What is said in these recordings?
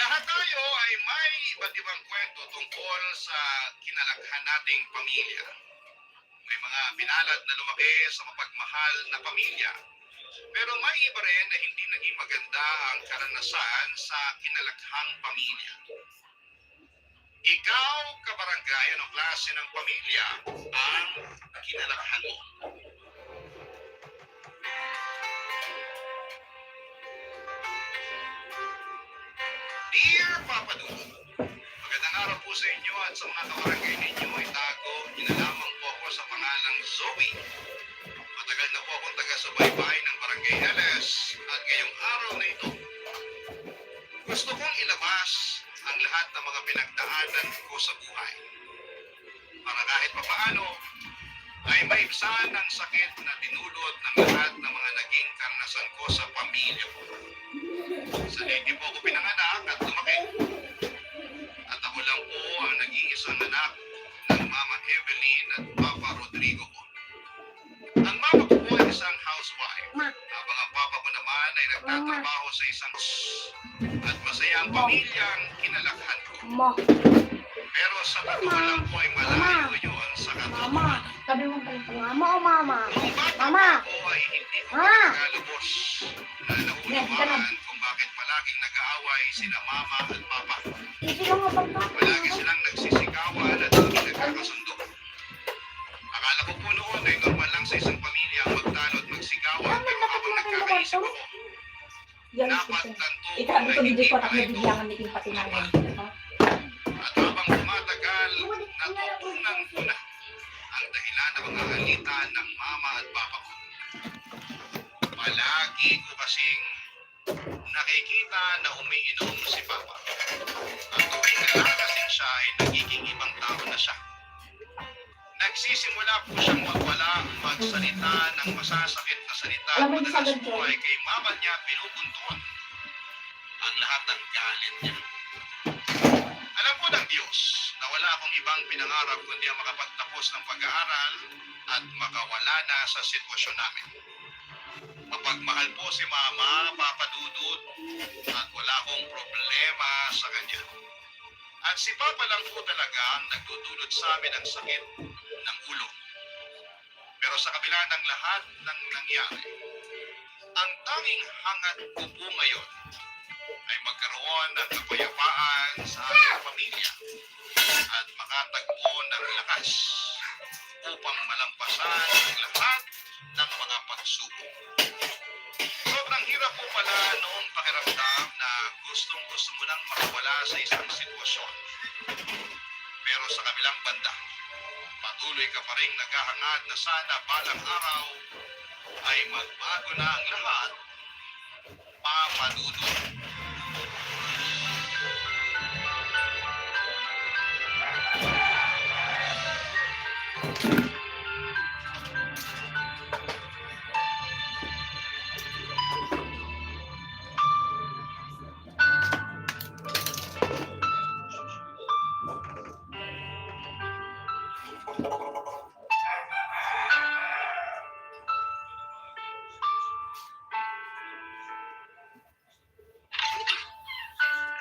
Lahat tayo ay may iba't ibang kwento tungkol sa kinalakhan nating pamilya. May mga pinalad na lumaki sa mapagmahal na pamilya. Pero may iba rin na hindi naging maganda ang karanasan sa kinalakhang pamilya. Ikaw, kabarangay, anong klase ng pamilya ang kinalakhan mo? Dear Papa Dudut, magandang araw po sa inyo at sa mga kabarangay ninyo. Itago, ginalaman po ako sa pangalang Zoe. Matagal na po akong taga-subaybay ng Barangay LS at ngayong araw na ito, gusto kong ilabas ang lahat ng mga pinagdaanan ko sa buhay. Para kahit papaano, ay maibsan ang sakit na dinulot ng lahat ng mga naging karanasan ko sa pamilya ko. Sa Leyte po ako pinanganak at lumaki. At ako lang po ang nag-iisang anak ng Mama Evelyn at Papa Rodrigo ko. Ang mama ko po ay isang housewife, habang ang papa ko naman ay nagtatrabaho sa isang at masaya ang pamilyang kinalakhan ko. Pero sa totoo lang po ay malayo yun sa katotohanan. Sabi mo pala mama o mama? Noong bata Mama! pa ako ay hindi ko nagalubos na naunawaan kung bakit palaging nag-aaway sina mama at papa. Ito lang ang pagkakas. Palagi silang nagsisigawan at hindi nagkakasundo. Akala ko po noon ay normal lang sa isang pamilya ang magtalo at magsigawan, pero habang nagkakaisip ako, Yan napagtanto ko ikaw na ko hindi hindi ko pala ito. bigyan ng patinayan. At habang tumatagal, natutunan ko na ang dahilan ng mga alitan ng mama at papa ko. Palagi ko kasing nakikita na umiinom si papa. At tuwing nalalasing siya ay nagiging ibang tao na siya. Nagsisimula po siyang magsalita ng masasakit na salita at madalas po ay kay mama niya binubuntuan ang lahat ng galit niya. Alam po ng Diyos na wala akong ibang pinangarap kundi ang makapagtapos ng pag-aaral at makawala na sa sitwasyon namin. Mapagmahal po si Mama, Papa Dudut, at wala akong problema sa kanya. At si Papa lang po talaga ang nagdudulot sa amin ng sakit ng ulo. Pero sa kabila ng lahat ng nangyari, ang tanging hangad ko po ngayon ay magkaroon ng kapayapaan sa ating pamilya at makatagpo ng lakas upang malampasan ang lahat ng mga pagsubok. Sobrang hirap po pala noong pakiramdam na gustong-gusto mo nang makawala sa isang sitwasyon. Pero sa kabilang banda, patuloy ka pa rin naghahangad na sana balang araw ay magbago na ang lahat. Papa Dudut.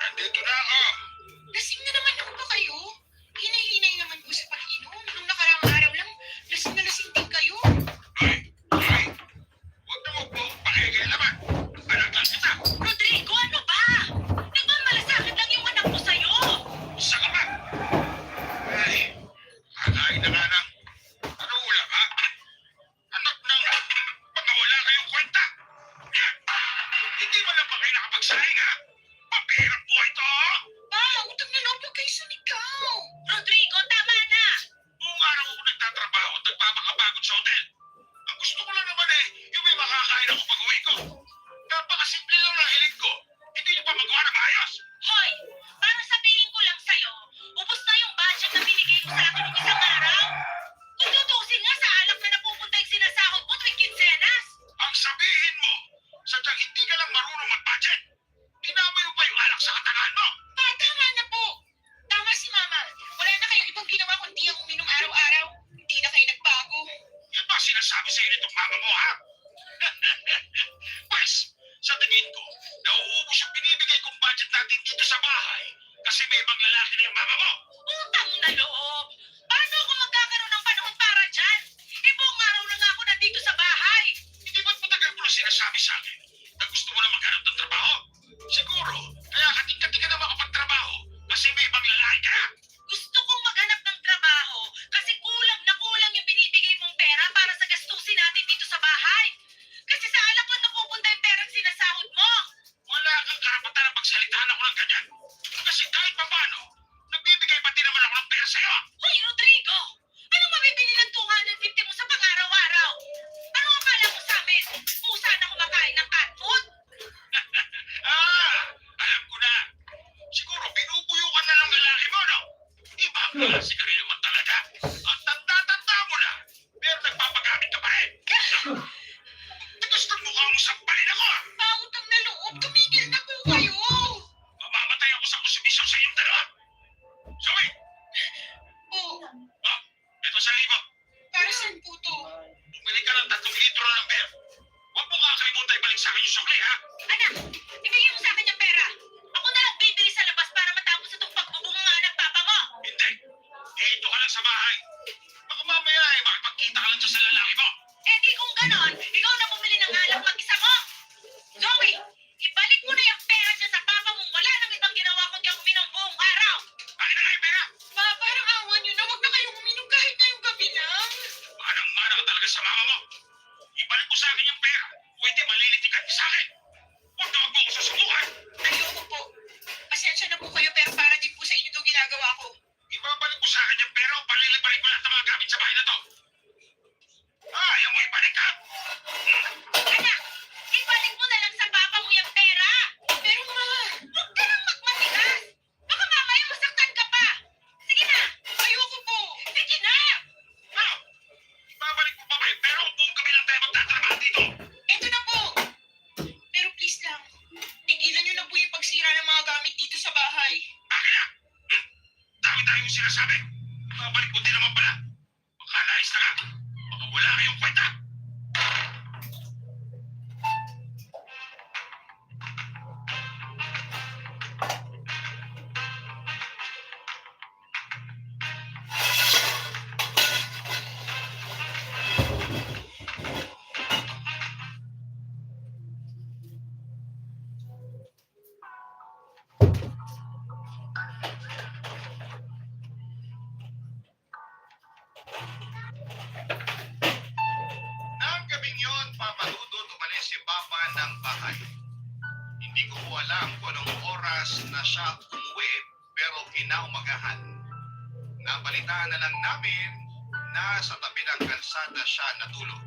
Nandito na ako. Lasing na naman ako ba kayo? Hinay-hinay naman po sa pag-inom. Nung nakaraang araw lang, lasing na lasing din kayo. Ay, huwag na mo po pakikialaman. Anak lang kita. Rodrigo, ano ba? Nagmamalasakit lang yung anak ko sa'yo. Isa ka ba? Ay, kakain na nga lang. Ano ulam, ha? Anak ng baka wala kayong kwenta. Hindi mo lang ba kayo nakapagsaing, ha? Pabihirap po ito. Pa, utang na loob lang kayo sa ikaw. Rodrigo, tama na. Buong araw ako nagtatrabaho at nagpapakapagod sa hotel. Ang gusto ko lang naman yung may makakain ako pag-uwi ko. Napakasimple lang ng hilig ko. Hindi niyo pa magawa na maayos. Hoy, para sabihin ko lang sa'yo, ubos na yung budget na binigay ko sa akin ng isang araw. Kung tutusin nga sa alak na napupunta yung sinasahod mo tuwing kinsenas. Ang sabihin mo, sadyang hindi ka lang marunong mag-budget. Dinamay mo pa yung alak sa katangahan mo. Pa, tama na po. Tama si Mama. Wala na kayong ibang ginawa kundi ang uminom araw-araw. Hindi na kayo nagbago. Yan ba sinasabi sa'yo nitong mama mo, ha? Pwes, sa tingin ko, nauubos yung binibigay kong budget budget natin dito sa bahay kasi may ibang lalaki na yung mama mo. Utang na loob! Paano ako magkakaroon ng panahon para dyan? Buong araw na nga ako nandito sa bahay. Hindi ba't matagal mo na sinasabi sa akin na gusto mo na maghanap ng trabaho? Siguro, kaya kating-kating ka na makapagtrabaho kasi may ibang lalaki ka. Gusto kong maghanap ng trabaho kasi kulang na kulang yung binibigay mong pera para sa gastusin natin dito sa bahay. Kasi sa alak lang napupunta yung perang sinasahod mo. Wala kang karapatan na pagsalitaan ako ng ganyan. Kasi kahit pa paano, nagbibigay pa din naman ako ng pera sa'yo. Hoy, Rodrigo! Anong mabibili ng 250 mo sa pang-araw-araw? Ano akala mo sa amin? Pusa na kumakain ng cat food? Alam ko na. Siguro binubuyo ka na ng lalaki mo, no? Ibang klase ka rin naman talaga. Ang tanda-tanda mo na. Pero nagpapagamit ka pa rin. Tigas ng mukha mo sampalin ako, ah. Pautang na loob, tumigil na po kayo! Mamamatay ako sa kusubisyon sa iyong dalawa. Zoe! Oh, Ito sa libo. para saan po to? Bumili ka ng 3 litro ng beer. Huwag mo kakalimutan ibalik sa akin yung sukli, ha? Anak, ibigay mo sa akin yung pera. Ako na lang bibili sa labas para matapos itong pagbubunga ng papa mo. Hindi. Dito ka lang sa bahay. Baka mamaya makipagkita ka lang dyan sa lalaki mo. Eh di kung ganon, ikaw na bumili ng alak mag-isa mo. Zoe, ibalik mo na yung pera dyan sa papa mo. Wala nang ibang ginawa kundi ang uminom buong araw. Akin na nga yung pera. Pa, parang awan nyo na. Huwag na kayong uminom kahit ngayong gabi lang. Manang-mana ka talaga sa mama mo. Ibalik mo sa akin yung pera. Pwede malilitikan ka sa akin. Huwag na huwag mo ako susubukan. Ayoko po. Pasensya na po kayo pero para din po sa inyo itong ginagawa ko. Ibabalik mo sa akin yung pera o palilibalik mo lahat ng mga gamit sa bahay na to. Ayaw mo ibalik, ha? Anak, ibalik mo na lang sa papa mo yung pera. Pero ma, huwag ka nang magmatigas. Baka mamaya masaktan ka pa. Sige na. Ayoko po. Sige na. Ano? Ibabalik mo pa ba yung pera o buong kami lang tayo magtatrabaho dito? Ito na po. Pero please lang, tigilan nyo na po yung pagsira ng mga gamit dito sa bahay. Akin na! Dami-dami yung sinasabi. Ibabalik mo din naman pala. Makalayas na ka. Baka wala kayong kwenta. Nang gabing yon, Papa Dudut umalis si Papa ng bahay. Hindi ko po alam kung anong oras na siya umuwi, pero kinaumagahan. Nabalitaan na lang namin na sa tabi ng kalsada siya natulog.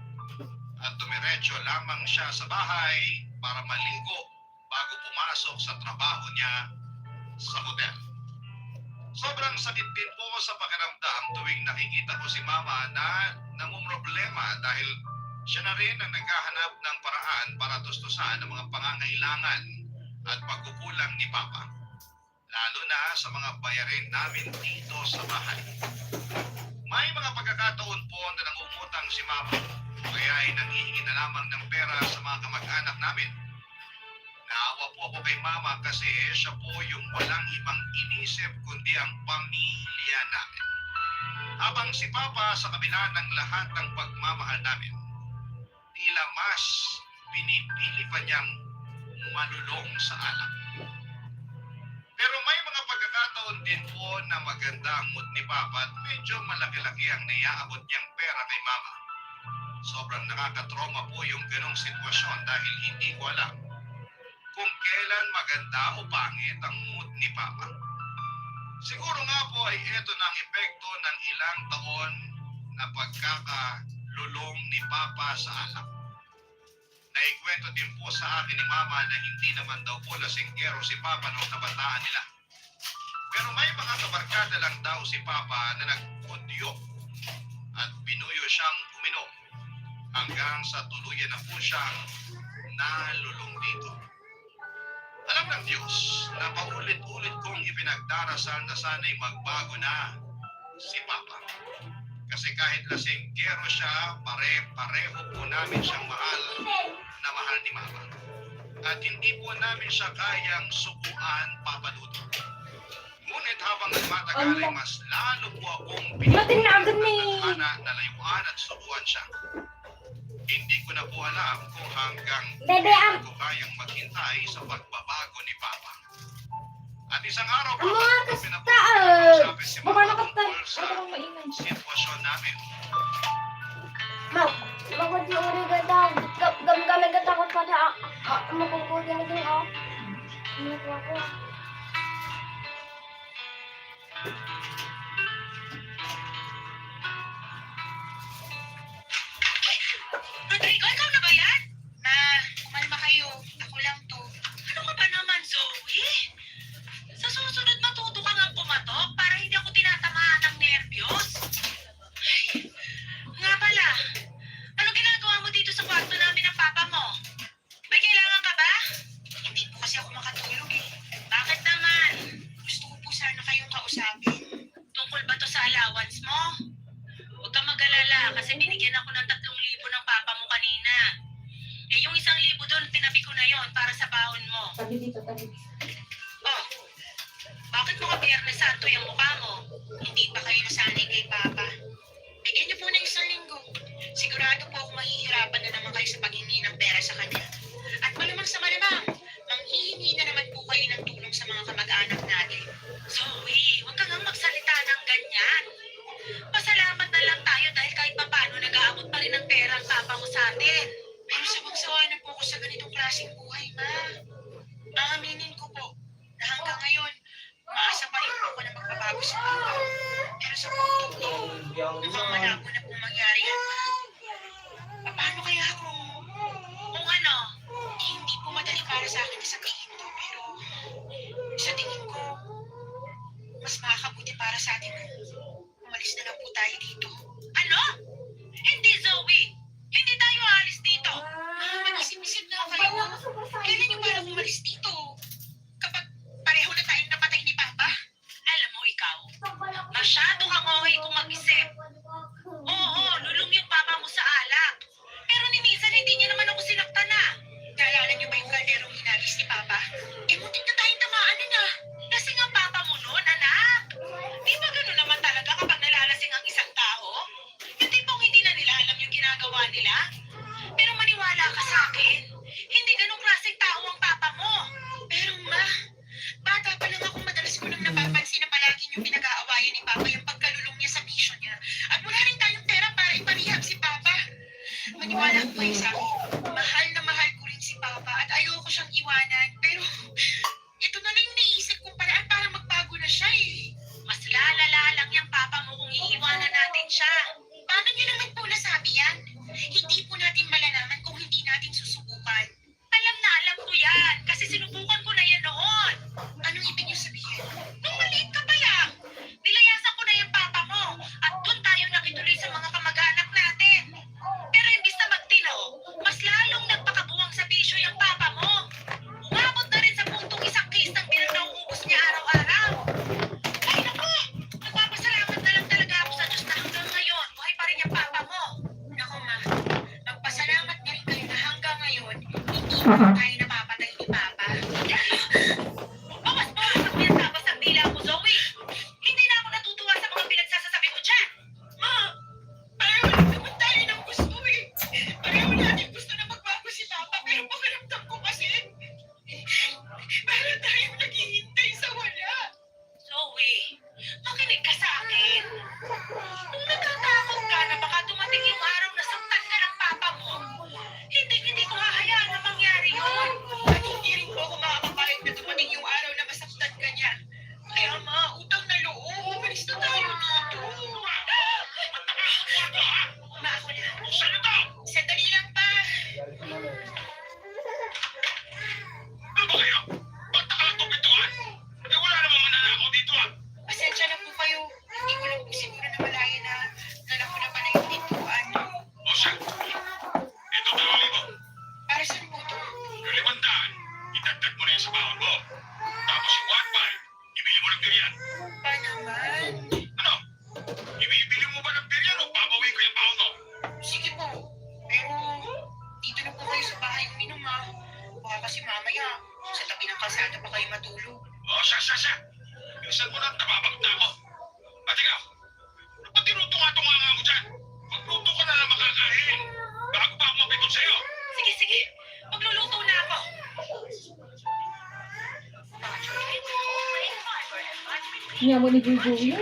At dumiretso lamang siya sa bahay para maligo bago pumasok sa trabaho niya sa hotel. Sobrang sakit din po sa pakiramdam tuwing nakikita ko si Mama na namumroblema dahil siya na rin ang naghahanap ng paraan para tustusan ang mga pangangailangan at pagkukulang ni Papa. Lalo na sa mga bayarin namin dito sa bahay. May mga pagkakataon po na nangungutang si Mama kaya ay nanghihingi na lamang ng pera sa mga kamag-anak namin. Naawa po ako kay Mama kasi siya po yung walang ibang inisip kundi ang pamilya namin. Habang si Papa sa kabila ng lahat ng pagmamahal namin, tila mas pinipili pa niyang malulong sa alak. Pero may mga pagkakataon din po na maganda ang mood ni Papa at medyo malaki-laki ang naiaabot niyang pera kay Mama. Sobrang nakakatroma po yung ganong sitwasyon dahil hindi ko alam kung kailan maganda o pangit ang mood ni Papa. Siguro nga po ay ito na ang epekto ng ilang taon na pagkakalulong ni Papa sa alak. Naikwento din po sa akin ni Mama na hindi naman daw po lasinggero si Papa noong kabataan nila. Pero may mga kabarkada lang daw si Papa na nagkudyo at pinuyo siyang uminom hanggang sa tuluyan na po siyang nalulong dito. Alam ng Diyos na paulit-ulit kong ipinagdarasal na sana'y magbago na si Papa. Kasi kahit lasinggero siya, pare-pareho po namin siyang mahal na mahal ni Mama. at hindi po namin siya kayang subuan, Papa Dudut. Ngunit habang nagmatagal ay mas lalo po akong Mating na agad ni... tadhana na layuan at subuan siya. Hindi ko na po alam kung hanggang Bebe, ko kayang maghintay sa pagbabago ni Papa. At isang araw pa, ang mga pinapunta kasta, ko si Mama bumanakot na. tungkol sa Ano maingay? sitwasyon namin. Magod yung uri ganda. Gamgamit ka takot pa na. Makukuha na din ako. Ano ko ako? Rodrigo, ikaw na ba yan? Ma, kumalma kayo. Ako lang to. Ano ka ba naman, Zoe? Sa susunod matuto ka nga pumatok para hindi ako tinatamaan ng nervyos. Ay, nga pala. Ano ginagawa mo dito sa kwarto namin ng papa mo? May kailangan ka ba? Hindi po kasi ako makatulog eh. Bakit naman? Gusto ko po sana kayong kausapin. Tungkol ba to sa allowance mo? Huwag kang mag-alala kasi binigyan ako ng 3,000 ng papa mo kanina. Eh yung 1,000 doon, tinabi ko na yon para sa baon mo. Tabi dito, tabi. Oh, bakit mga Biyernes Santo yung mukha mo? Hindi pa kayo nasanay kay Papa. Bigyan niyo po ng 1 linggo. Sigurado po ako mahihirapan na naman kayo sa paghingi ng pera sa kanya. At malamang sa malamang, manghihingi na naman po kayo ng tulong sa mga kamag-anak natin. Zoe, huwag ka nga magsalita ng ganyan. Pasalamat na lang tayo dahil kahit papano nag-aabot pa rin ng pera ang papa mo sa atin. Pero sabang-sawa na po ako sa ganitong klaseng buhay, ma. Aaminin ko po na hanggang ngayon, umaasa pa rin po ako na magbabago si papa. Pero sa puntong to, mukhang malabo na pong mangyari yan, ma. Paano kaya kung ano, hindi po madali para sa akin na sabihin to, pero sa tingin ko, mas makakabuti para sa atin kung umalis na lang po tayo dito. Ano? Hindi, Zoe! Hindi tayo aalis dito! Mag-isip-isip na kayo. Kailan niyo parang umalis dito? Kapag pareho na tayong napatay ni Papa? Alam mo ikaw, masyado kang okay kung mag-isip. Oo, lulong yung papa mo sa alak. Pero ni minsan hindi niya naman ako sinaktan na. Naalala niyo ba yung kalderong hinagis ni Papa? Eh, muntik na tayong tamaan na. Lasing ang papa mo noon, anak. Di ba gano'n naman talaga kapag nalalasing ang isang tao? Yung tipong hindi na nila alam yung ginagawa nila? Pero maniwala ka sa akin, hindi ganong klaseng tao ang papa mo. Pero ma, bata pa lang ako, madalas ko nang napapansin na palagi yung pinag-aawayan ni Papa yung pagkalulong niya sa bisyo niya. At wala rin tayong pera para iparehab si Papa. Maniwala ko kayo sa akin, mahal na mahal ko rin si Papa at ayoko siyang iwanan. Pero ito na lang yung naisip kong paraan para magbago na siya eh. Mas lalala lang yung Papa mo kung iiwanan natin siya. Paano niyo naman po nasabi yan? Hindi po natin malalaman kung hindi natin susubukan. Alam na alam ko yan, kasi sinubukan ko na yan noon. Anong ibig niyo sabihin? Nung maliit ka pa lang, nilayasan ko na yung Papa mo at doon tayo nakituloy sa mga kamag-anak natin. Pero imbis na magtino, mas lalong nagpakabuwang sa bisyo yung Papa mo. Umabot na rin sa puntong isang case ng pinag-nauubos niya araw-araw. Ay naku, nagpapasalamat na lang talaga ako sa Diyos na hanggang ngayon, buhay pa rin yung Papa mo. Naku ma, magpasalamat na rin kayo na hanggang ngayon, hindi po tayo napapatay ni Papa. Bawas-bawas ang pinatabas ang dila mo, Zoe. Hindi na ako natutuwa sa mga pinagsasasabi mo dyan. Ma, pareho lang naman tayo ng gusto eh. Pareho natin gusto na magbago si Papa, pero pakiramdam ko kasi, para tayong naghihintay sa wala. Zoe, makinig ka sa akin. Kung natatakot ka na baka dumating yung araw na saktan ka ng Papa mo, hindi ko hahayaan na mangyari yun. At hindi rin po ako makakapahit na dumating yung po kayo matulog. Siya. Bilisan mo na, nababag na ako. At ikaw, ba't tinutunga-tunga nga ako dyan? Magluto ka na lang makakain. Bago pa ako mapikot sa'yo. Sige. Magluluto na ako. Niya mo ni Gugu yun.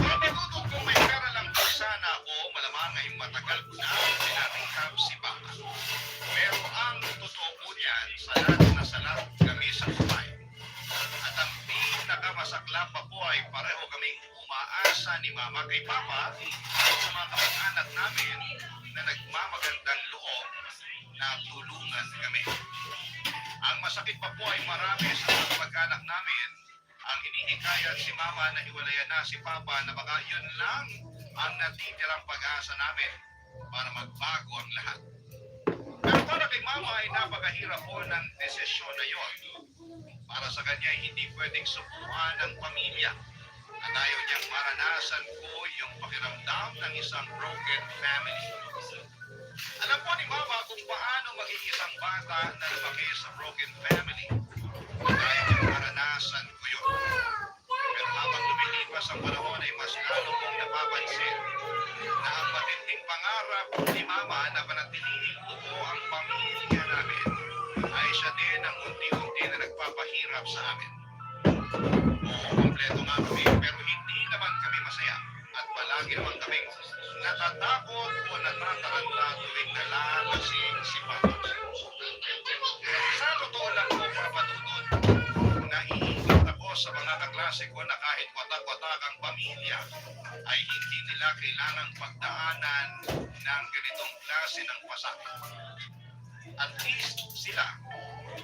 Matutog kung may pera lang po sana ako, malamang ay matagal ko na sinarikap si Papa. Pero ang totoo po niyan, salat kami sa buhay. At ang pinakamasaklap pa po ay pareho kaming umaasa ni Mama kay Papa at sa mga kamag-anak namin na nagmamagandang loob na tulungan kami. Ang masakit pa po ay marami sa mga kamag-anak namin ang hinihikayat si Mama na hiwalayan na si Papa na baka yun lang ang natitirang pag-asa namin para magbago ang lahat. Pero para kay Mama ay napakahirap po ng desisyon na yon. Para sa kanya ay hindi pwedeng subukan ng pamilya at ayaw niyang maranasan ko yung pakiramdam ng isang broken family. Alam po ni Mama kung paano maging isang bata na lumaki sa broken family. Ayaw niyang maranasan ko yun. Pero habang lumilipas ang panahon ay mas lalo kong napapansin na ang matinding pangarap ni Mama na panatilihin buo ang pamilya namin ay siya din ang unti-unti na nagpapahirap sa amin. Oo, kompleto nga kami pero hindi naman kami masaya at palagi naman kaming natatakot o natataranta tuwing nalalasing si Papa. Sa totoo lang po, papadudod, naiingit ako sa mga kaklase ko na kahit watak-watak ang pamilya, ay hindi nila kailangang pagdaanan ng ganitong klase ng pasakit. At least sila,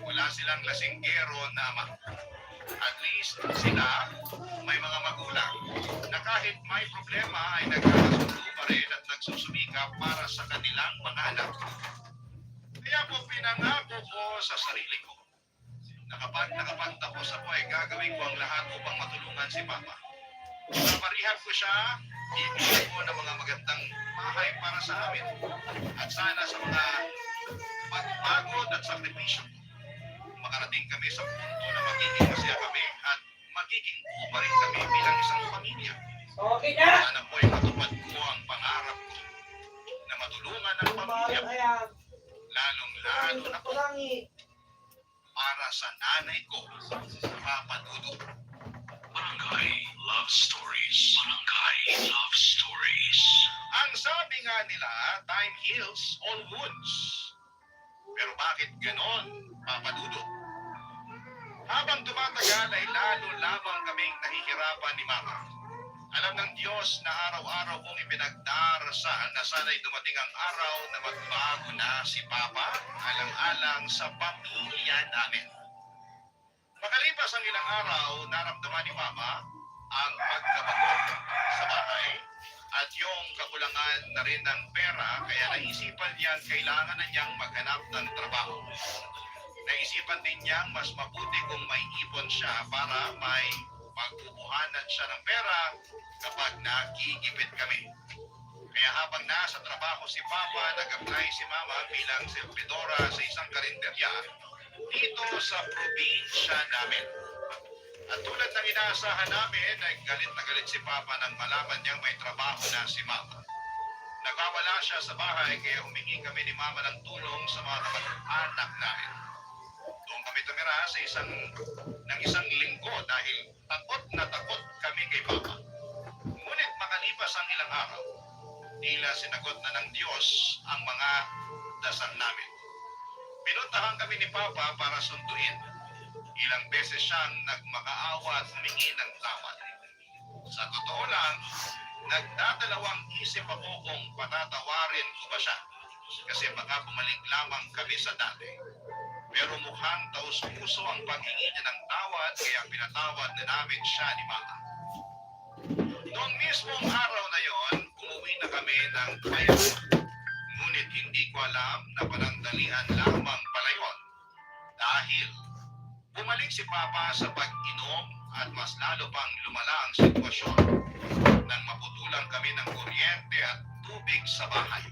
wala silang lasinggero na ama. At least sila, may mga magulang na kahit may problema ay nagkakasundo pa rin at nagsusumikap para sa kanilang mga anak. Kaya po pinangako ko sa sarili ko na kapag nakapagtapos ako ay gagawin ko ang lahat upang matulungan si Papa. Paparihab ko siya, bibigyan ko ng mga magandang bahay para sa amin at sana sa mga pagpagod at sakripisyo makarating kami sa punto na magiging masaya kami at magiging buo pa rin kami bilang isang pamilya. Okay na! Sana po ay matupad ko ang pangarap ko na matulungan ang pamilya ko, lalong-lalo na po para sa nanay ko, Papa Dudu. Barangay Love Stories. Barangay Love Stories. Ang sabi nga nila, time heals all wounds. Pero bakit ganon, Papa Dudu? Habang tumatagal ay lalo lamang kaming nahihirapan ni Mama. Alam ng Diyos na araw-araw kong ipinagdarasal na sana'y dumating ang araw na magbago na si Papa alang-alang sa pamilya namin. Makalipas ang ilang araw, naramdaman ni Mama ang pagkabagot sa bahay at yung kakulangan na rin ng pera kaya naisipan niyang kailangan na niyang maghanap ng trabaho. Naisipan din niyang mas mabuti kung may ipon siya para may pagbubuhanan siya ng pera kapag nagigipit kami. Kaya habang nasa trabaho si Papa, nag-apply si Mama bilang servidora sa isang karinderya dito sa probinsya namin. At tulad ng inaasahan namin, ay galit na galit si Papa nang malaman niyang may trabaho na si Mama. Nagwawala siya sa bahay kaya humingi kami ni Mama ng tulong sa mga kamag-anak namin. Doon kami tumira sa isang linggo dahil takot na takot kami kay Papa. Ngunit makalipas ang ilang araw, tila sinagot na ng Diyos ang mga dasal namin. Pinuntahan kami ni Papa para sunduin. Ilang beses siyang nagmakaawa at humingi ng tawad. Sa totoo lang, nagdadalawang isip ako kung patatawarin ko ba siya kasi baka bumalik lamang kami sa dati. Pero mukhang taus-puso ang paghingi niya ng tawad kaya pinatawad na namin siya ni Mama. mismong araw na yon, umuwi na kami ng payo. Ngunit hindi ko alam na panandalian lamang pala yun. Dahil bumalik si Papa sa pag-inom at mas lalo pang lumala ang sitwasyon nang maputulan kami ng kuryente at tubig sa bahay.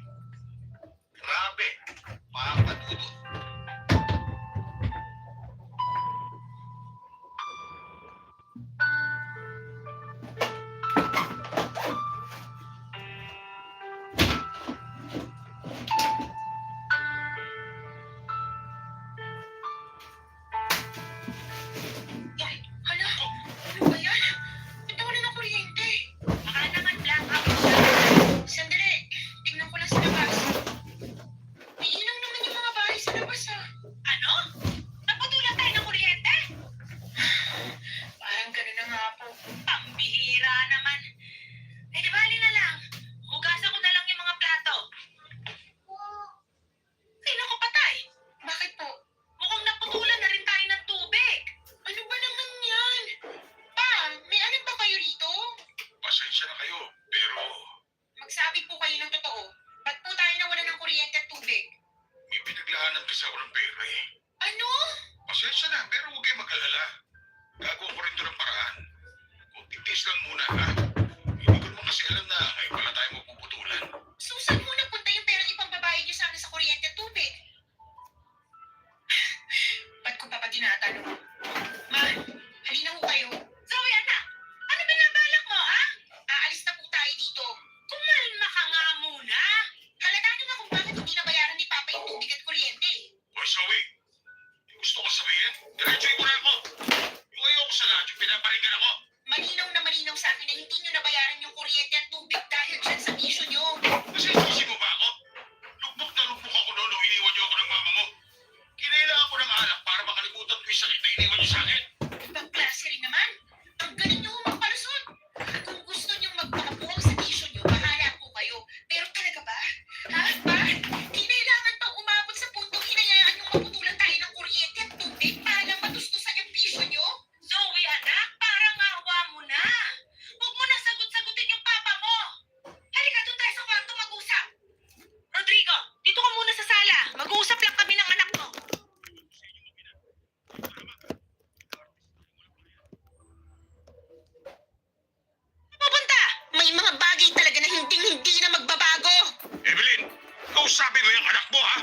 Grabe, Papa Dudut. Ay, hala, ano ba yan? Ba't wala ng kuryente? Baka naman blackout siya. Sandali, tingnan ko lang sa labas. May ilaw naman yung mga bahay sa labas ah. Ano? Naputulan tayo ng kuryente? Parang gano'n na nga po. Pambihira naman. Eh di bali na lang. Hugasan ko na lang yung mga plato. Ay naku patay. Bakit po? Mukhang naputulan na rin tayo ng tubig. Ano ba naman yan? Pa, may alam ba kayo rito? Pasensya na kayo, pero Magsabi po kayo ng totoo. Ba't po tayo nawalan ng kuryente at tubig? may pinaglaanan kasi ako ng pera eh. Ano? Pasensya na, pero huwag kayo mag-alala. Gagawa ko rin ito ng paraan. Kung titis lang muna, ha? Hindi ko naman kasi alam na ngayon pala tayo mapuputulan. Susan mo na punta yung perang ipambabayad niyo sana sa kuryente at tubig. Ba't ko pa ba tinatanong? Ma, halina ho kayo. Zoe, anak! Ano binabalak mo, ha? Aalis na po tayo dito. Kumalma ka nga muna. Halata niyo na kung bakit hindi nabayaran ni Papa yung tubig at kuryente. Hoy, Zoe! Yung gusto ko sabihin, diretsuhin mo na ako. Yung ayoko sa lahat, yung pinaparingan ako. Malinaw na malinaw sa akin na hindi niyo nabayaran yung kuryente at tubig dahil dyan sa bisyo niyo. Kasi isip mo ba ako? Lugmok ako noon nung iniwan niyo ako ng mama mo. Kinailangan ko ng alak para makalimutan ko yung sakit na iniwan niyo sa akin. Ibang klase rin naman. Ang galing niyo magpalusot. Kung gusto niyo magpakabuhang sa bisyo niyo, bahala po kayo. Pero talaga ba? Ha? Ba? Kinailangan pang umabot sa puntong hinayaan yung maputulan tayo ng kuryente at tubig para lang matustusan yung bisyo niyo? Zoe, anak, parang awa mo na. Huwag mo na sagot-sagutin yung papa mo. Halika, doon tayo sa kwarto mag-usap. Rodrigo, dito ka muna sa sala. Mag-uusap lang kami ng anak mo. Pupunta! May mga bagay talaga na hindi na magbabago. Evelyn, kausapin mo yung anak mo, ha?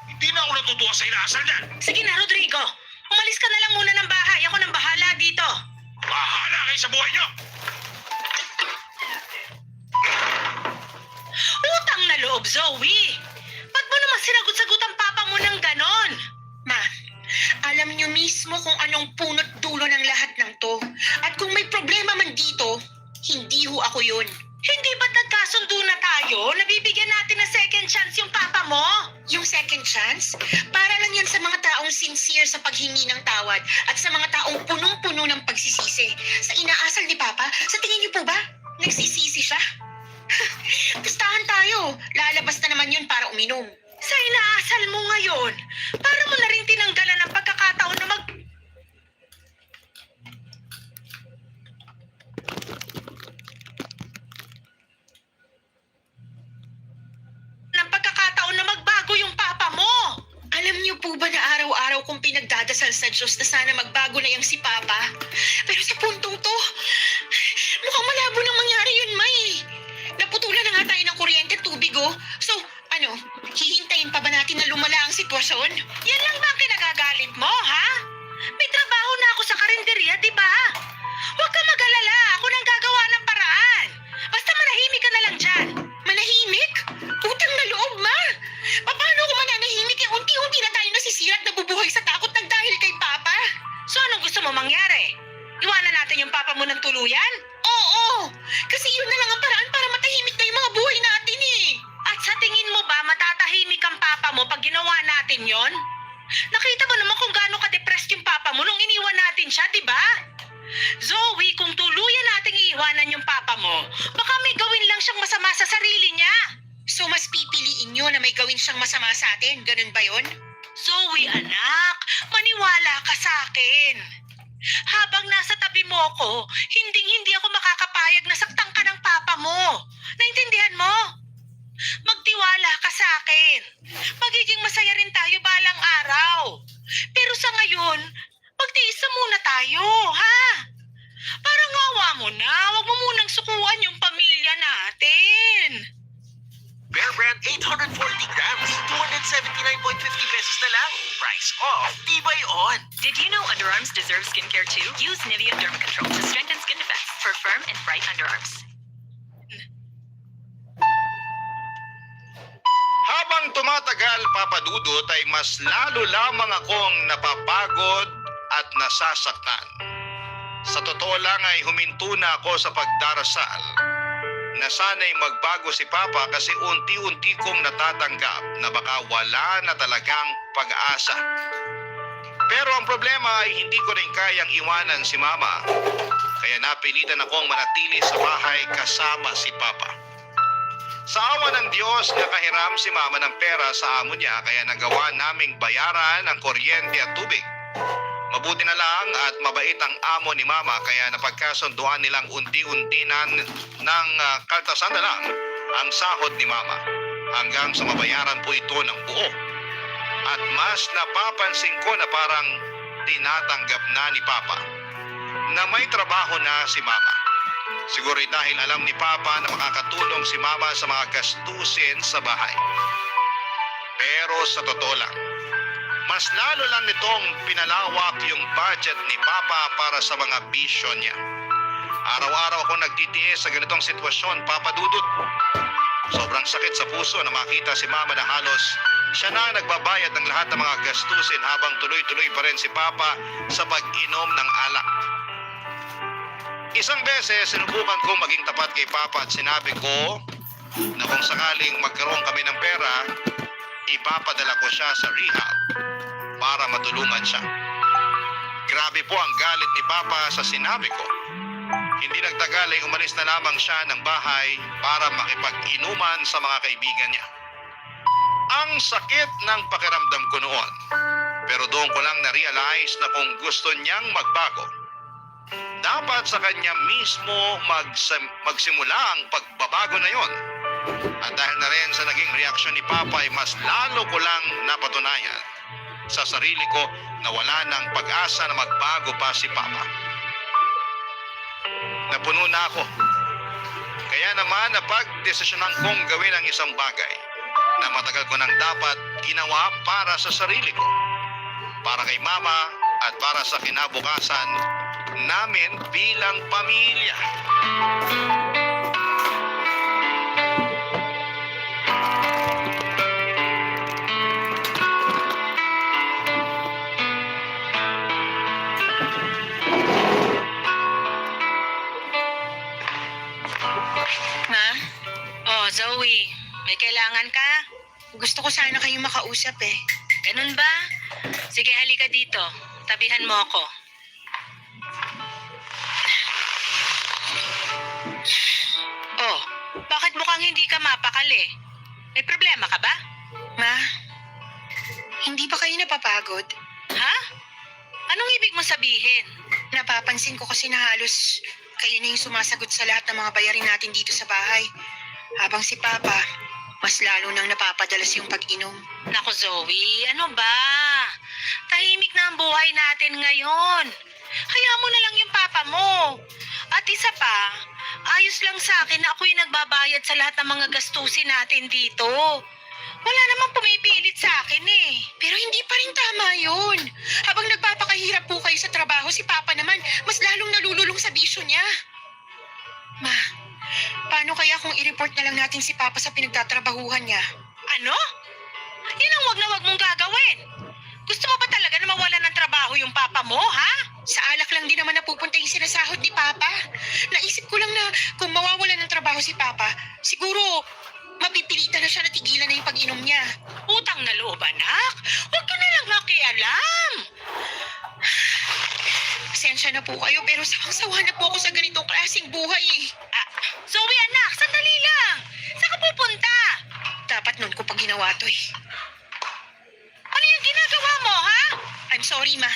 Hindi na ako natutuwa sa inaasal niyan. Sige na, Rodrigo. Umalis ka na lang muna ng bahay. Ako nang bahala dito. Bahala kayo sa buhay niyo. Utang na loob, Zoe. Ba't mo naman sinagot-sagot ang papa mo ng ganon? Ma, alam niyo mismo kung anong punot dulo ng lahat ng to. At kung may problema man dito, hindi ho ako yun. Hindi ba't nagkasundo na tayo? Nabibigyan natin ng second chance yung papa mo? Yung second chance? Para lang yan sa mga taong sincere sa paghingi ng tawad at sa mga taong punong-puno ng pagsisisi. Sa inaasal ni Papa, sa tingin niyo po ba, nagsisisi siya? Pustahan tayo. Lalabas na naman yun para uminom. Sa inaasal mo ngayon, para mo na rin tinanggalan ng pagkakataon na magbago yung papa mo. Alam niyo po ba na araw-araw kong pinagdadasal sa Diyos na sana magbago na yung si Papa? Pero sa puntong to, mukhang malabo nang mangyari yun, May. Naputulan na nga tayo ng kuryente at tubig, oh. So, ano, hihintayin pa ba natin na lumala ang sitwasyon? Yan lang ba ang kinagagalit mo, ha? May trabaho na ako sa karinderya, di ba? Huwag ka mag-alala. Ako nang gagawa ng paraan. Basta manahimik ka na lang dyan. Manahimik? Utang na loob, Ma. Paano ako mananahimik? Unti-unti na tayo nasisira at nabubuhay sa takot ng dahil kay Papa. So, anong gusto mo mangyari? Iwanan natin yung Papa mo ng tuluyan? Oo. Kasi yun na lang ang paraan para matahimik na yung mga buhay natin eh. At sa tingin mo ba matatahimik ang Papa mo pag ginawa natin yon? Nakita mo naman kung gaano ka-depressed yung Papa mo nung iniwan natin siya, di ba? Zoe, kung tuluyan nating iiwanan yung Papa mo, baka may gawin lang siyang masama sa sarili niya. So mas pipiliin niyo na may gawin siyang masama sa atin, ganun ba yon? Zoe, anak, maniwala ka sa akin. Habang nasa tabi mo ako, hindi ako makakapayag na saktan ka ng Papa Magtiwala ka sa akin. Magiging masaya rin tayo balang araw. Pero sa ngayon, magtiis na muna tayo, ha? Parang awa mo na. Huwag mo munang sukuan yung pamilya natin. Bear Brand 840 grams, 279.50 pesos na lang. Price off, tibay on. Did you know underarms deserve skincare too? Use Nivea Derma Control to strengthen skin defense for firm and bright underarms. Habang tumatagal, Papa Dudut, ay mas lalo lamang akong napapagod at nasasaktan. Sa totoo lang ay huminto na ako sa pagdarasal na sana'y magbago si Papa kasi unti-unti kong natatanggap na baka wala na talagang pag-asa. Pero ang problema ay hindi ko rin kayang iwanan si Mama. Kaya napilitan akong manatili sa bahay kasama si Papa. Sa awa ng Diyos, nakahiram si Mama ng pera sa amo niya kaya nagawa naming bayaran ang kuryente at tubig. Mabuti na lang at mabait ang amo ni Mama kaya napagkasunduan nilang unti-unti ng kaltasan na lang ang sahod ni Mama hanggang sa mabayaran po ito ng buo. At mas napapansin ko na parang tinatanggap na ni Papa na may trabaho na si Mama. Siguro dahil alam ni Papa na makakatulong si Mama sa mga gastusin sa bahay. Pero sa totoo lang, mas lalo lang nitong pinalawak yung budget ni Papa para sa mga bisyo niya. Araw-araw ako nagtitiis sa ganitong sitwasyon, Papa Dudut. Sobrang sakit sa puso na makita si Mama na halos siya na nagbabayad ng lahat ng mga gastusin habang tuloy-tuloy pa rin si Papa sa pag-inom ng alak. Isang beses, sinubukan kong maging tapat kay Papa at sinabi ko na kung sakaling magkaroon kami ng pera, ipapadala ko siya sa rehab para matulungan siya. Grabe po ang galit ni Papa sa sinabi ko. Hindi nagtagal ay umalis na lamang siya ng bahay para makipag-inuman sa mga kaibigan niya. Ang sakit ng pakiramdam ko noon. Pero doon ko lang na-realize na kung gusto niyang magbago, dapat sa kanya mismo magsimula ang pagbabago na yon. At dahil na rin sa naging reaksyon ni Papa ay mas lalo ko lang napatunayan sa sarili ko na wala ng pag-asa na magbago pa si Papa. Napuno na ako. Kaya naman napag-desisyonan kong gawin ang isang bagay na matagal ko nang dapat ginawa para sa sarili ko, para kay Mama at para sa kinabukasan namin bilang pamilya. Ma? Oh, Zoe, may kailangan ka? Gusto ko sana kayong makausap eh. Ganun ba? Sige, halika dito. Tabihan mo ako. Oh, bakit mukhang hindi ka mapakali? May problema ka ba? Ma, hindi ba kayo napapagod? Ha? Anong ibig mo sabihin? Napapansin ko kasi na halos kayo na yung sumasagot sa lahat ng mga bayarin natin dito sa bahay. Habang si Papa, mas lalo nang napapadalas yung pag-inom. Naku Zoe, ano ba? Tahimik na ang buhay natin ngayon. Hayaan mo na lang yung papa mo. At isa pa, ayos lang sa akin na ako'y nagbabayad sa lahat ng mga gastusin natin dito. Wala namang pumipilit sa akin eh. Pero hindi pa rin tama yun. Habang nagpapakahirap po kayo sa trabaho, si Papa naman mas lalong nalululong sa bisyo niya. Ma, paano kaya kung i-report na lang natin si Papa sa pinagtatrabahuhan niya? Ano? Yan ang wag na wag mong gagawin. Gusto mo ba talaga na mawalan ng trabaho yung papa mo, ha? Sa alak lang din naman napupunta yung sinasahod ni Papa. Naisip ko lang na kung mawawalan ng trabaho si Papa, siguro mapipilitan na siya na tigilan na yung pag-inom niya. Utang na loob, anak. Huwag ka na lang nakialam. Pasensya na po kayo pero sawang-sawa na po ako sa ganitong klaseng buhay eh. Zoe, anak, sandali lang. Saan ka pupunta? Dapat nun ko pa ginawa to eh. Ano yung ginagawa mo, ha? I'm sorry ma,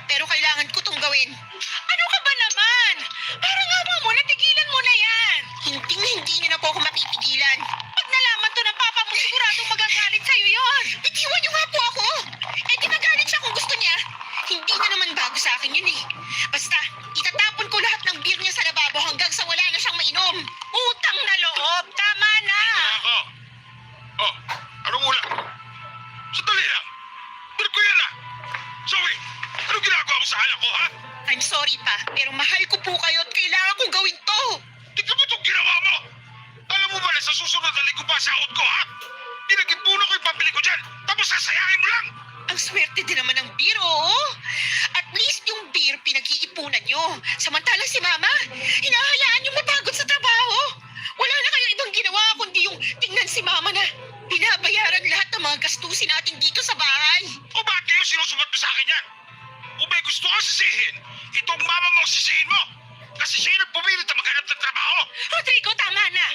pero kailangan ko tong gawin. Ano ka ba naman? Parang awa mo, natigilan mo na yan. Hindi niyo na po ako mapipigilan. Pag nalaman to ng magagalit sa'yo yon. Bitiwan niyo nga po ako. Eh, di magalit siya kung gusto niya. Hindi na naman bago sa akin yun eh. Basta, itatapon ko lahat ng beer niya sa lababo hanggang sa wala na siyang mainom. Utang na loob. Tama na. Ako. Oh, anong ulam? Sandali lang. Pero ko yan ah. Zoe, anong ginagawa mo sa anak ko, ha? I'm sorry pa, pero mahal ko po kayo at kailangan kong gawin to. Tignan mo itong ginawa mo. Alam mo ba na sa susunod na linggo pa sahod ko, ha? Pinag-ipuno ko yung pambili ko dyan. Tapos sasayangin mo lang. Ang swerte din naman ng beer, oo. At least yung beer pinag-iipunan nyo. Samantalang si Mama, hinahayaan nyo mapagod sa trabaho. Wala na kayong ibang ginawa kundi yung tingnan si Mama na binabayaran lahat ng mga gastusin natin dito sa bahay. O bakit kayo sinusumat mo sa akin yan? Kung may gusto kang sisihin, itong mama mo ang sisihin mo. Kasi siya yung nagpumilit na maghanap ng trabaho. Rodrigo, tama na.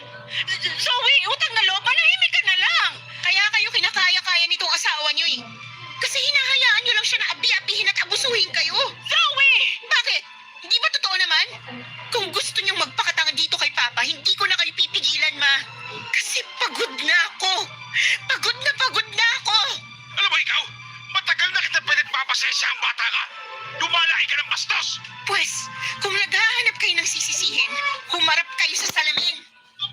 Zoe, utang na loob. Manahimik ka na lang. Kaya kayo kinakaya-kaya nitong asawa nyo eh. Kasi hinahayaan nyo lang siya na abi-abihin at abusuhin kayo. Zoe! Bakit? Hindi ba totoo naman? Kung gusto nyong magpakatanga dito kay Papa, hindi ko na kayo pipigilan, Ma. Kasi pagod na ako. Pagod na ako. Alam mo ikaw, matagal na kita pinagpapasensya ang bata ka. Lumalaki ka ng bastos. Pues, kung naghahanap kayo ng sisisihin, humarap kayo sa salamin.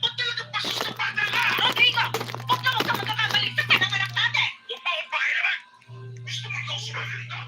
Ba't talaga bastos ng bata ka? Rodrigo, huwag ka magkakamali sa pananganak natin. Huwag pa akong pakialaman. Gusto mo ikaw sumagal ka?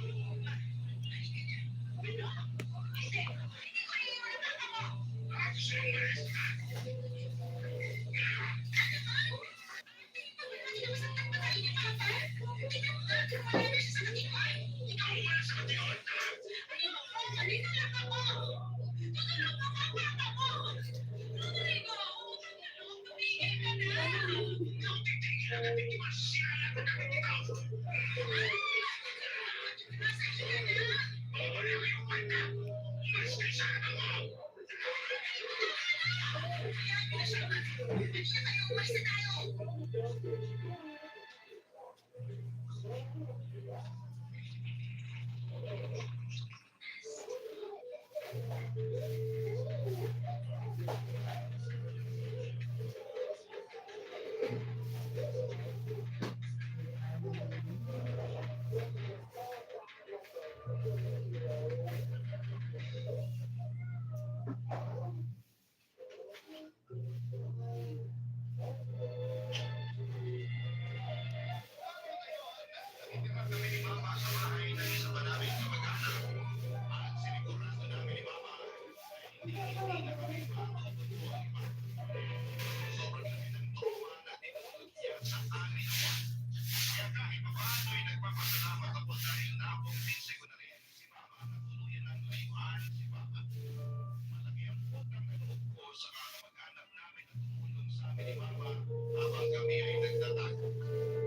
Habang kami ay nagtatago,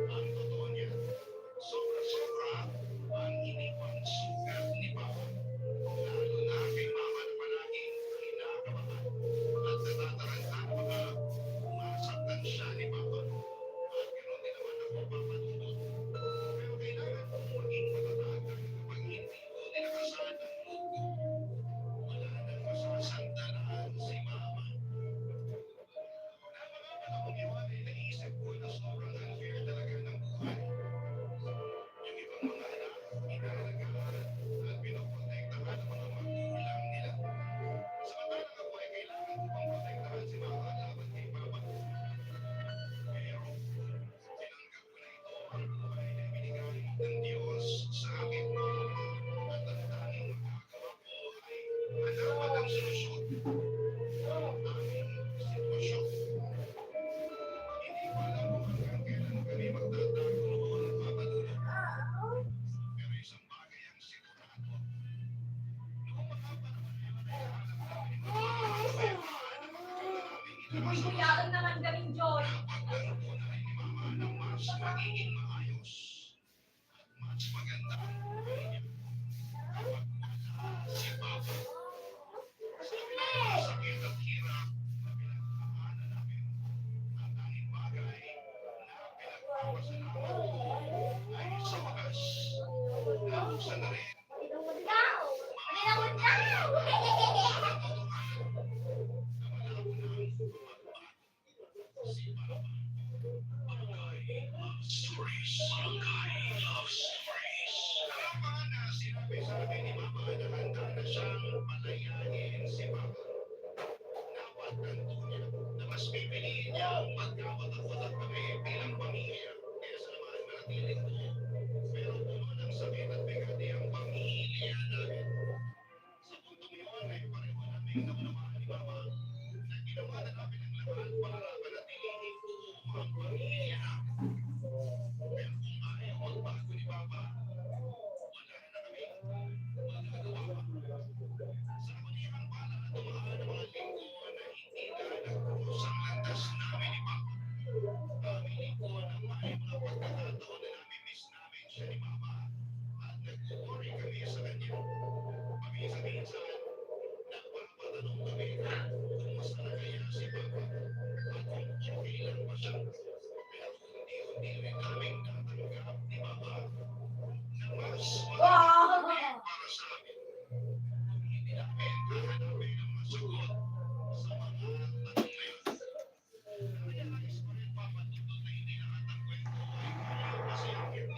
ang totoo niya, sobra-sobra ang iniwan sugat ni Papa. Lalo na kay Mama na palaging kinakabahan at natataranta ng mga masaktan siya ni Papa. At ganoon din naman ako papadulot. Pero kailangan kong maging matatag kapag hindi ko nilakasan ang loob ko. Wala nang masasandalan si Mama. Panahon iwan ay naisip ko na sobrang unfair talaga ng buhay. Yung ibang mga anak, inaalagaan at pinoprotektahan ng mga magulang nila. Samantalang ako ay kailangan ko pang protektahan si Mama laban kay Papa. Pero, tinanggap ko na ito ang buhay na binigay ng Diyos sa akin. At ang tanging magagawa ko ay hanapan ng solusyon ang aming sitwasyon. Hindi ko alam kung hanggang kailan kami magtatago noon at papadulot. Pero isang bagay ang sigurado. Noong mga panahon na yun ay alam namin ni Mama na may mga namin ilabas sa Kuyakan naman kaming Joy. pagtanto na rin ni Mama na mas magiging maayos at mas maganda ang buhay niya kapag wala si Papa. Sa sakit at hirap na pinagdaanan namin, ang tanging bagay na pinagpapasalamat ko ay sa wakas nabuksan na rin Pinamod daw! Pinamod daw! ang totohanan na malabo nang magbago si Papa. Pagkay ang pagkawatak-watak kami bilang pamilya. Kaya sa naman manatiling buo. Pero puno ng sakit at bigati ang pamilya namin. Sa puntong yun ay pareho naming naunawaan ni Mama na ginawa na namin ang lahat para manatiling buo ang pamilya namin. Pero kung ayaw magbago ni Papa, wala na kaming magagawa pa. Sa kabanihang pala, dumaan ang mga linggo na hindi na nagkrus ang landas namin ni Papa. Aming linggo na may mga pagkakataon na nami-miss namin siya ni Mama at nag-worry kami sa kanya. Paminsan-minsan, nagpapatanong kami kung mas na kaya si Papa at kung okay lang ba siya. Pero unti-unti rin naming natanggap ni Mama na mas mahalaga para sa amin. Hindi namin hahanapin ang mga sagot sa mga tanong na yun. Narealize ko rin, Papa Tuto, na hindi lahat ng kwento ay kaya masayangin.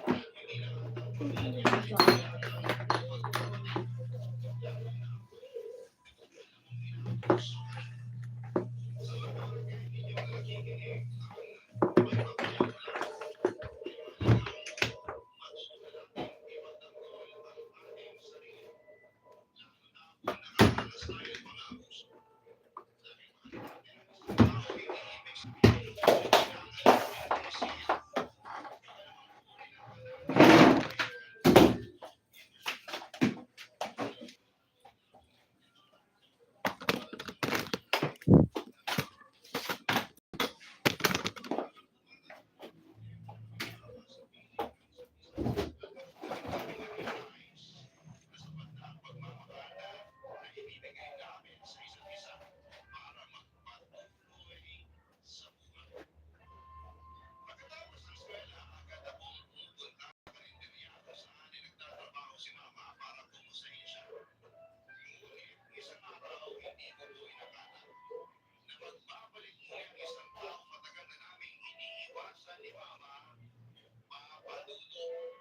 Hindi lahat ng pamilya ay kaya ng pagkakapatid. Lalo na ako. Alam mong inapusuhan. Sa mga ninyong nakikinig ang magpapayo lang. Ay malagang matuto natin ipatanggol ang ating sarili. Lalo na kung nakaranas tayo ng mga abuso. Dahil mahal natin ang isang tao, hindi ibig sabihin kailangan natin isiyan. Kaya naman puri na ba natin sapat na ang pagmamahal na ibibigay namin sa isa't isa para magpatuloy sa buhay. Pagkatapos ng eskwela, agad akong pumunta sa karinderya kung saan ay nagtatrabaho si Mama para kumustahin siya. Ngunit isang araw, hindi ko po inakala na magbabalik muli ang isang tao matagal na naming iniiwasan ni Mama, Papa Dudong.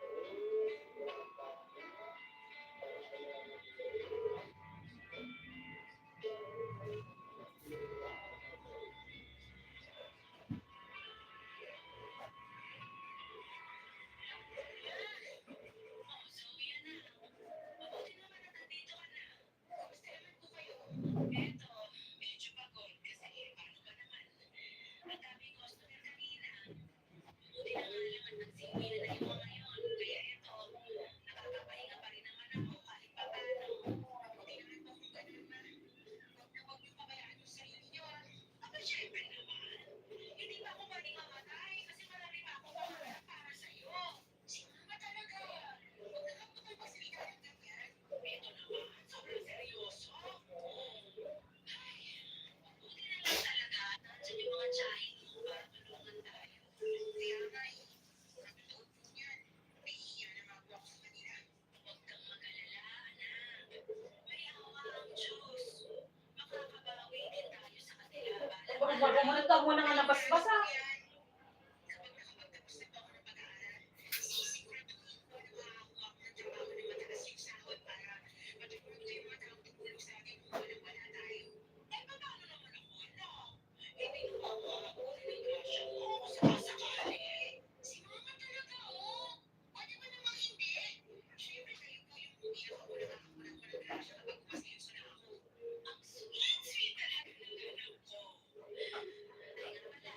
Mabuti naman na nandito ka na. Kamusta naman po kayo? Eto, medyo pagod kasi paano ba naman? Ang daming customer kanina. Buti na nga lang at nagsiuwi na yung mga yon. Kaya eto, nakakapahinga pa rin naman ako kahit papaano. Mabuti naman po kung ganun na. Huwag niyo pabayaan yung sarili niyo. Aba, syempre naman. Hindi pa ako pwedeng mamatay kasi marami pa ako pangarap para sa'yo. Si Mama talaga. Huwag na kang magpapagsalita ng ganyan. Eto naman, sobrang seryoso. Ay, mabuti na lang talaga. Nandiyan yung mga tsahin mo para tulungan tayo. Kaya nga eh, sabi ko po niyan. Nahihiya na mga ako sa kanila. Huwag kang mag-alala, anak. May awa ang Diyos. Makakabawi din tayo sa kanila. Bago mo nagkamuha ng nabasbasa. Kapag nakapagtapos na po ako ng pag-aaral, sisiguraduhin ko na makakuha ako ng trabaho na mataas yung sahod para matulungan ko yung mga taong tumulong sa akin kung walang-wala tayo. Eh, paano naman ako, anak? Hindi naman ako rin ang grasya mo kung sakasakali. Si Mama talaga, oh. Pwede ba namang hindi? Siyempre, kayo po yung pinakaunang nakakunan ko ng grasya kapag umasenso na ako. Ang sweet-sweet talaga ng anak ko. Ay, nga pala,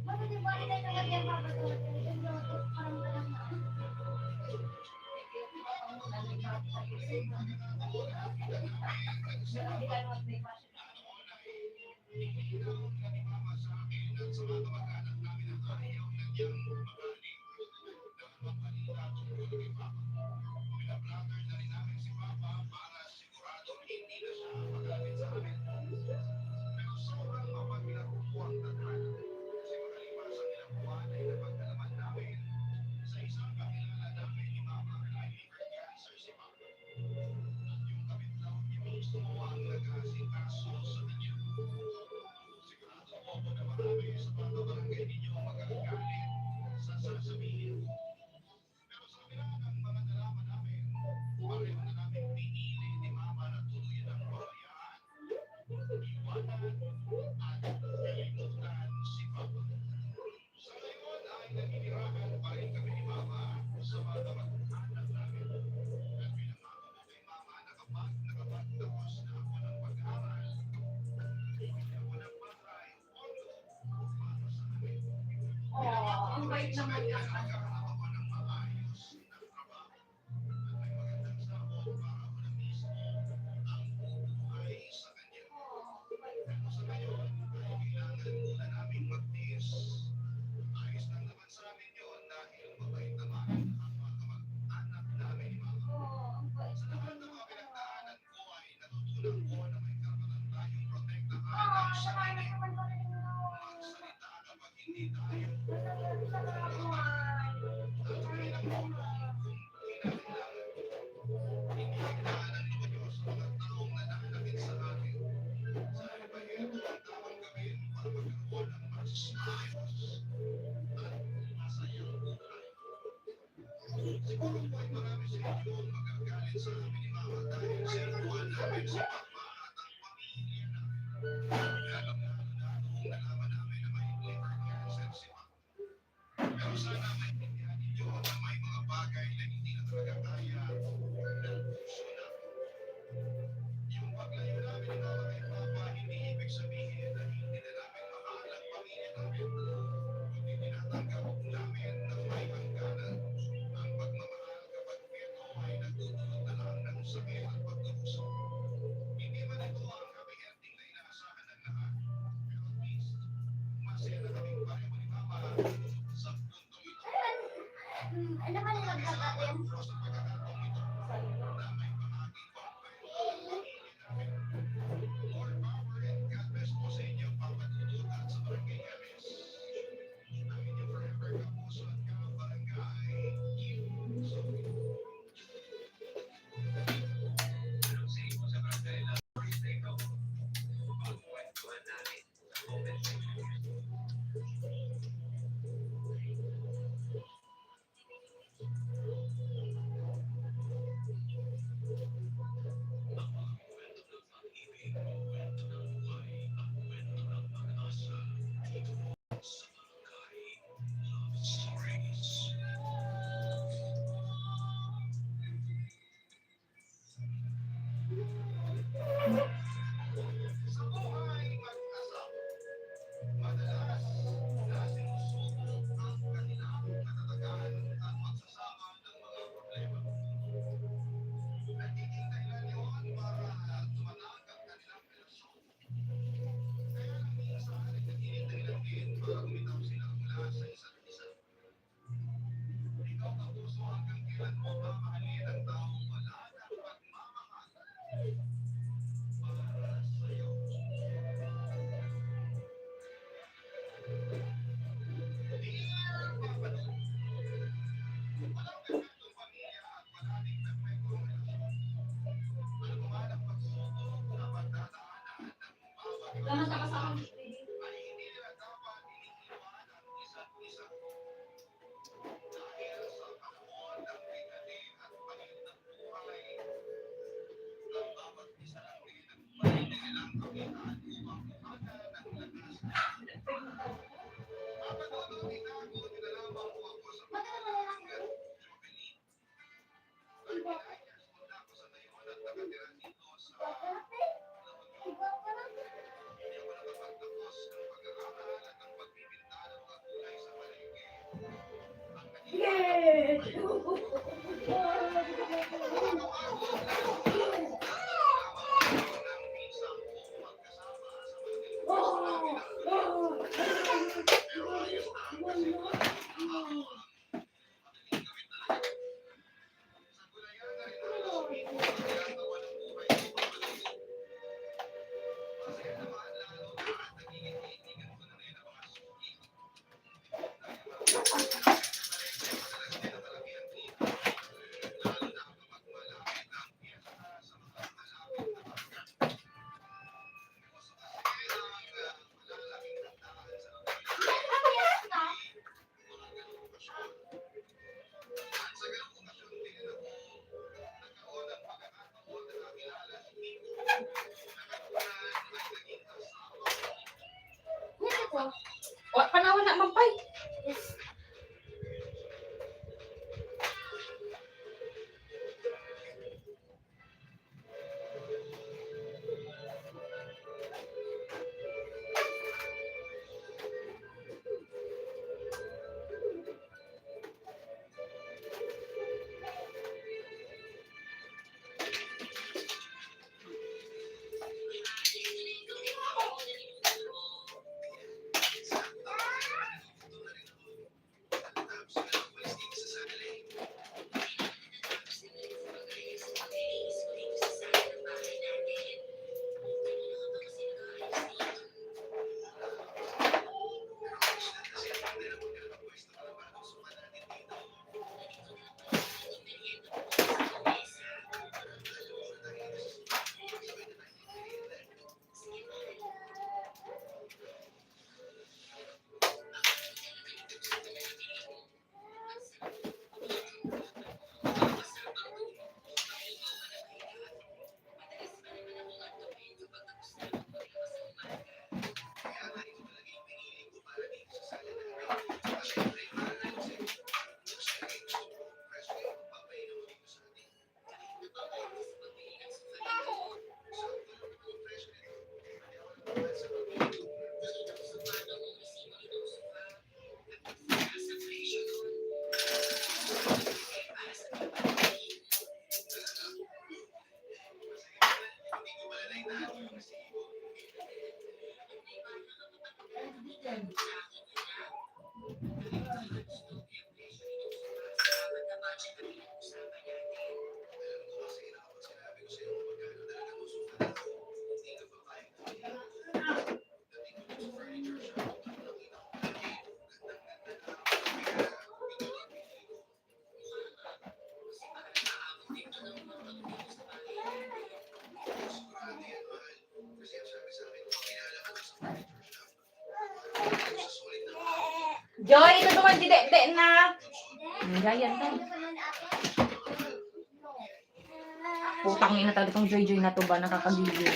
Bakit di ba kita ito ganyan papatuloy? Parang walang Ang bait naman niya. Ano ba nila nagkakatin? ay hindi nila dapat iniiwan ang isa't isa. Dahil sa panahon ng bigatin at pangit ng buhay, ang bawat isa lang din ang pwede nilang kapitan upang ihanan ng lakas ng Papadolo, itago nila lamang po ako sa pangalan ng Jovelyn. Ang pinayas mula ko sa ngayon at nakatira dito sa hindi ako nakapagtapos ng pag-aaral at ang pagbibinta ng mga gulay sa palengke. Ang ng pisang ko magkasama sa mga pero ayos na kasi ako ang madaling gawin talaga. Sa gulayan na rin ang ginagawa ng buhay ko papadolo. Masaya naman lalo na at nagiging kaibigan ko na rin ang mga suki. Dahil madalas din ang malaki ang kita. Lalo na kapag malapit ang piyesta sa mga malapit na bagat. Gusto kasi ang malalaking handaan sa lugar mga ganong okasyon. At sa ganong okasyon din ako nagkaroon ng pagkakataon na nakilala si Nico na katunan ay naging asawa ko. Panawan na mampay. Joy, ito naman di na. Ganyan na. Putang ina talaga itong Joy na to ba, nakakagigil.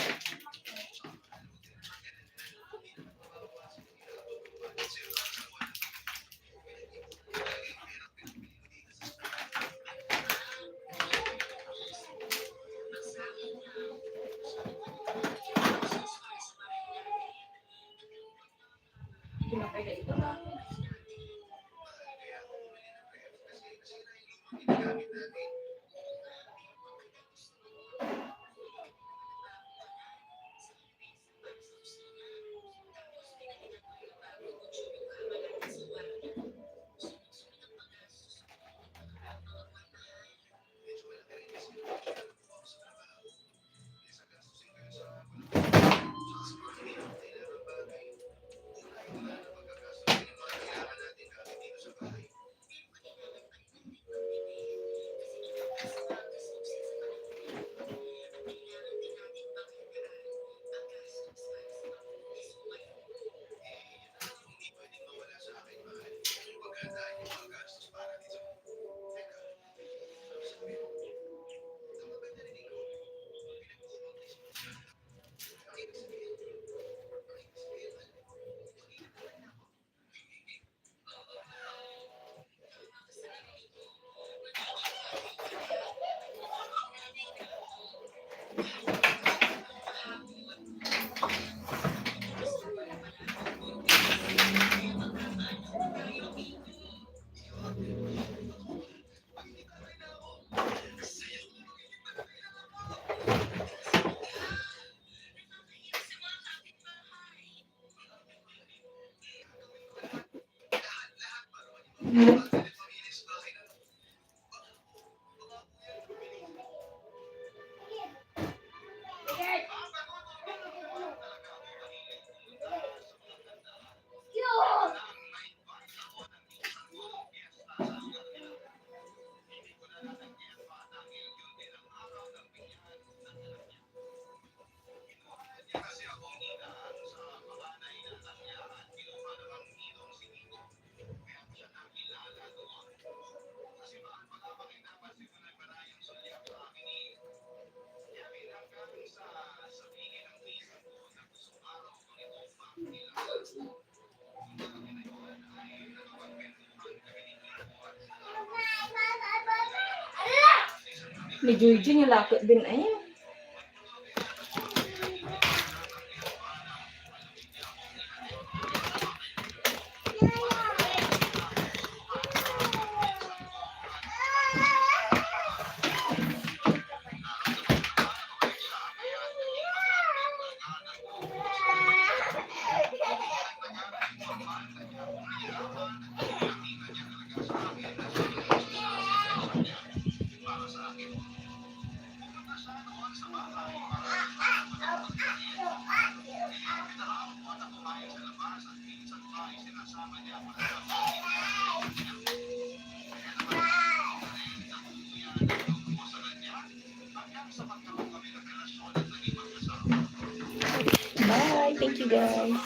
Ni Jojo niya lakot din ay. Bye. Thank you guys.